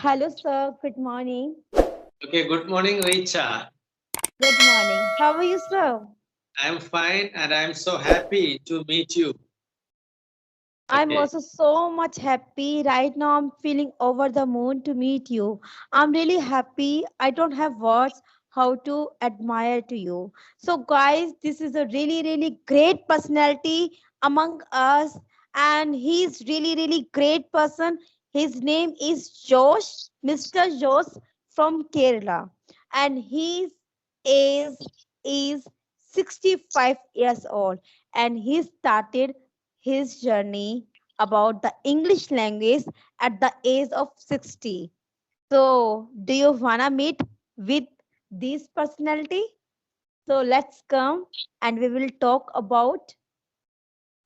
Hello, sir. Good morning. Okay, good morning, Richa. Good morning. How are you, sir? I'm fine and I'm so happy to meet you. I'm Okay, also so much happy. Right now, I'm feeling over the moon to meet you. I'm really happy. I don't have words how to admire to you. So, guys, this is a really, really great personality among us, and he's really great person. His name is Josh, Mr. Josh from Kerala, and his age is 65 years old, and he started his journey about the English language at the age of 60. So, do you wanna meet with this personality? So, let's come and we will talk about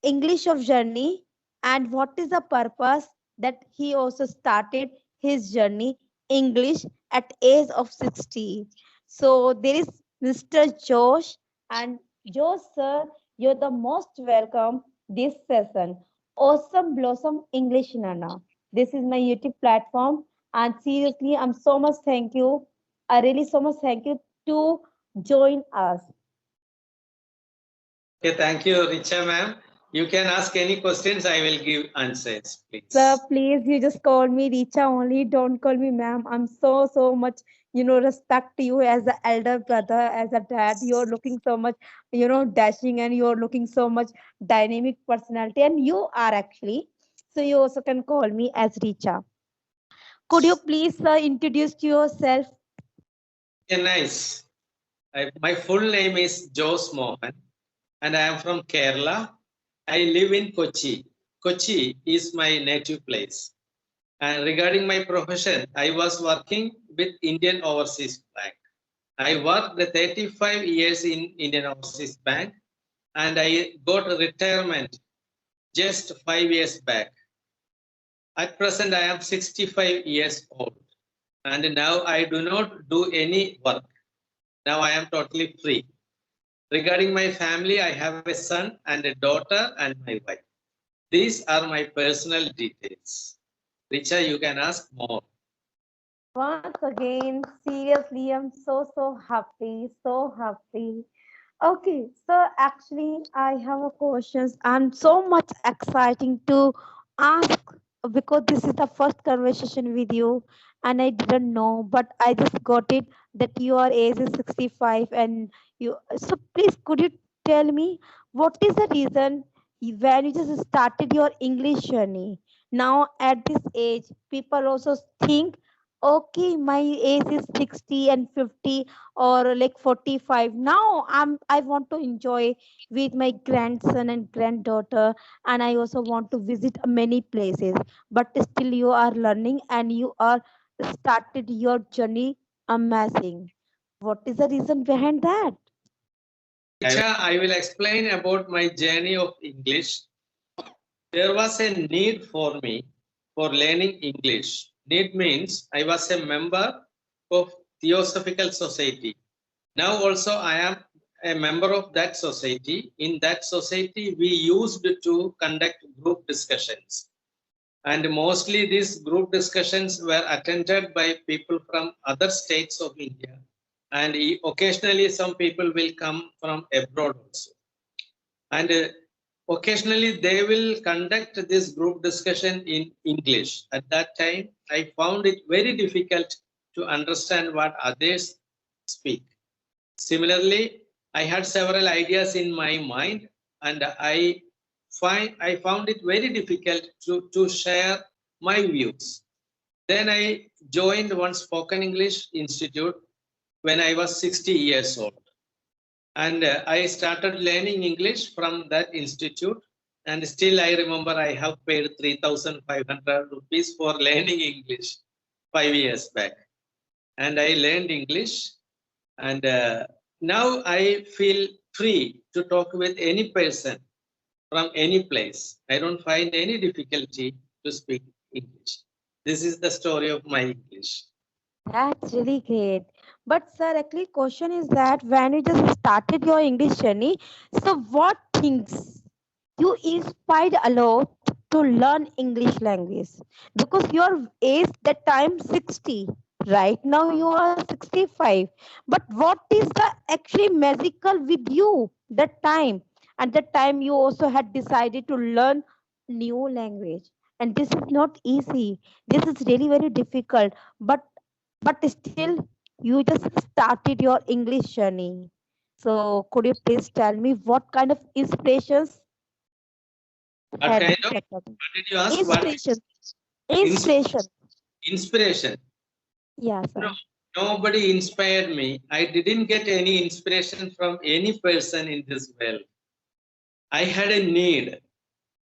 English of journey and what is the purpose that he also started his journey English at age of 60. So there is Mr. Josh, and Josh sir, you're the most welcome this session. Awesome Blossom English Nana. This is my YouTube platform, and seriously I'm so much thank you. I really so much thank you to join us. okay, thank you, Richa ma'am. You can ask any questions, I will give answers, Sir, please. please, you just call me Richa only. Don't call me ma'am. I'm so much, respect you as an elder brother, as a dad. You're looking so much, dashing, and you're looking so much dynamic personality. And you are actually. So you also can call me as Richa. Could you please, sir, introduce yourself? Okay, nice. My full name is Jose Mohan and I am from Kerala. I live in Kochi. Kochi is my native place. And regarding my profession, I was working with Indian Overseas Bank. I worked 35 years in Indian Overseas Bank and I got retirement just 5 years back. At present, I am 65 years old and now I do not do any work. Now I am totally free. Regarding my family, I have a son and a daughter and my wife. These are my personal details. Richa, you can ask more. Once again, seriously, I'm so happy, so happy. Okay, so actually, I have a questions. I'm so much exciting to ask because this is the first conversation with you, and I didn't know, but I just got it that your age is 65, and you. So please, could you tell me what is the reason when you just started your English journey? Now at this age, people also think, okay, my age is 60 and 50 or like 45. Now I want to enjoy with my grandson and granddaughter, and I also want to visit many places, but still you are learning and you are started your journey. Amazing. What is the reason behind that? Richa, I will explain about my journey of English. There was a need for me for learning English. Need means I was a member of Theosophical Society. Now also I am a member of that society. In that society, we used to conduct group discussions. And mostly these group discussions were attended by people from other states of India. And occasionally some people will come from abroad also. And occasionally they will conduct this group discussion in English. At that time, I found it very difficult to understand what others speak. Similarly, I had several ideas in my mind and I found it very difficult to share my views. Then I joined one spoken English institute when I was 60 years old. And I started learning English from that institute. And still I remember I have paid 3,500 rupees for learning English 5 years back. And I learned English and now I feel free to talk with any person from any place. I don't find any difficulty to speak English. This is the story of my English. That's really great. But sir, actually, question is that when you just started your English journey, so what things you inspired a lot? to learn English language? Because your age that time 60, right now you are 65. But what is the actually magical with you that time? And that time you also had decided to learn new language. And this is not easy. This is really very difficult. But still you just started your English journey. So could you please tell me what kind of inspirations What had kind you of? taken? What did you ask? What Inspiration. ins- Inspiration. inspiration? Yeah, No, sir. nobody inspired me. I didn't get any inspiration from any person in this world. I had a need.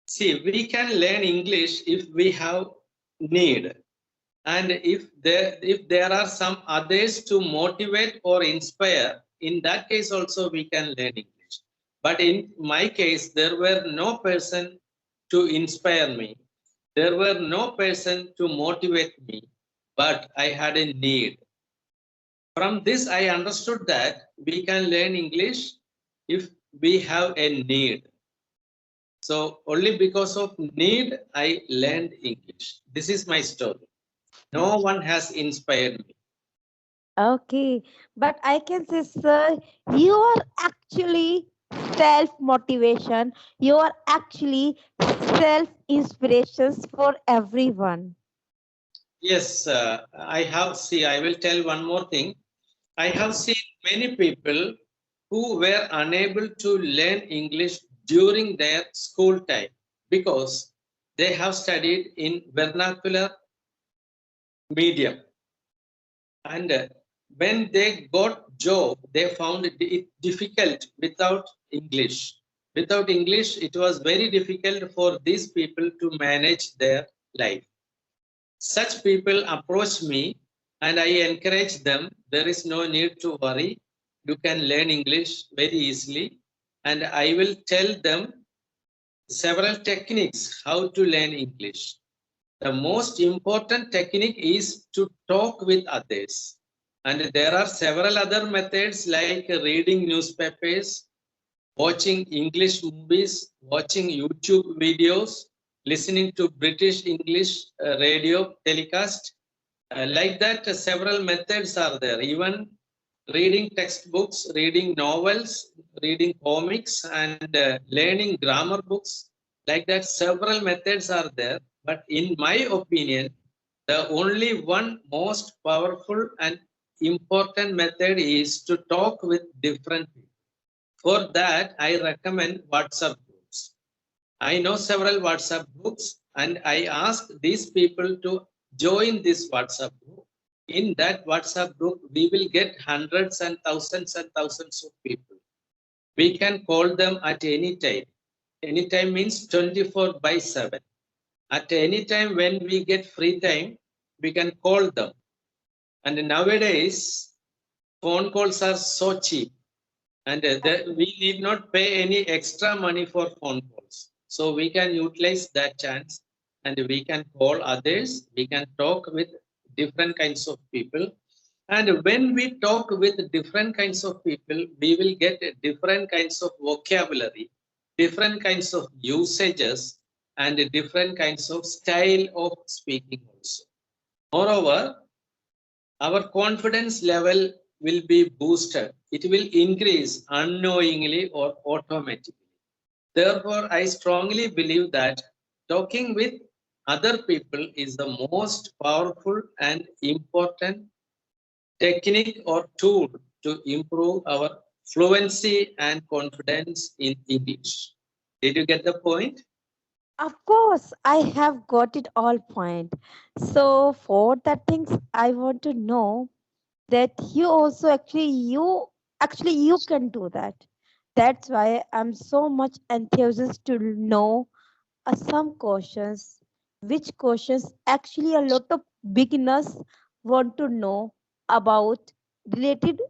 See, we can learn English if we have need, and if there are some others to motivate or inspire. In that case, also we can learn English. But in my case, there were no person to inspire me. There were no person to motivate me, but I had a need. From this, I understood that we can learn English if we have a need. So only because of need, I learned English. This is my story. No one has inspired me. Okay. But I can say, sir, you are actually self motivation. You are actually self inspirations for everyone. Yes, I have. See, I will tell one more thing. I have seen many people who were unable to learn English during their school time because they have studied in vernacular medium, and when they got job, they found it difficult without English. Without English, it was very difficult for these people to manage their life. Such people approach me and I encourage them. There is no need to worry. You can learn English very easily. And I will tell them several techniques how to learn English. The most important technique is to talk with others. And there are several other methods like reading newspapers, watching English movies, watching YouTube videos, listening to British English radio telecast. Like that, several methods are there. Even reading textbooks, reading novels, reading comics, and learning grammar books. Like that, several methods are there. But in my opinion, the only one most powerful and important method is to talk with different people. For that, I recommend WhatsApp groups. I know several WhatsApp groups and I ask these people to join this WhatsApp group. In that WhatsApp group, we will get hundreds and thousands of people. We can call them at any time. Any time means 24/7. At any time when we get free time, we can call them. And nowadays, phone calls are so cheap. And we need not pay any extra money for phone calls. So we can utilize that chance and we can call others. We can talk with different kinds of people. And when we talk with different kinds of people, we will get different kinds of vocabulary, different kinds of usages, and different kinds of style of speaking also. Moreover, our confidence level will be boosted. It will increase unknowingly or automatically. Therefore, I strongly believe that talking with other people is the most powerful and important technique or tool to improve our fluency and confidence in English. Did you get the point? Of course, I have got it all point. So for that things, I want to know that you can do that. That's why I'm so much enthusiastic to know some questions, which questions actually a lot of beginners want to know about related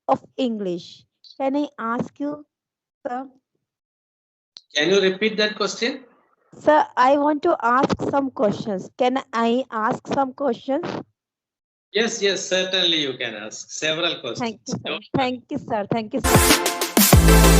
of English. Can I ask you, sir? Can you repeat that question? Sir, I want to ask some questions. Can I ask some questions? Yes, certainly you can ask several Thank you, questions. sir. Don't worry. Thank you, sir. Thank you, sir.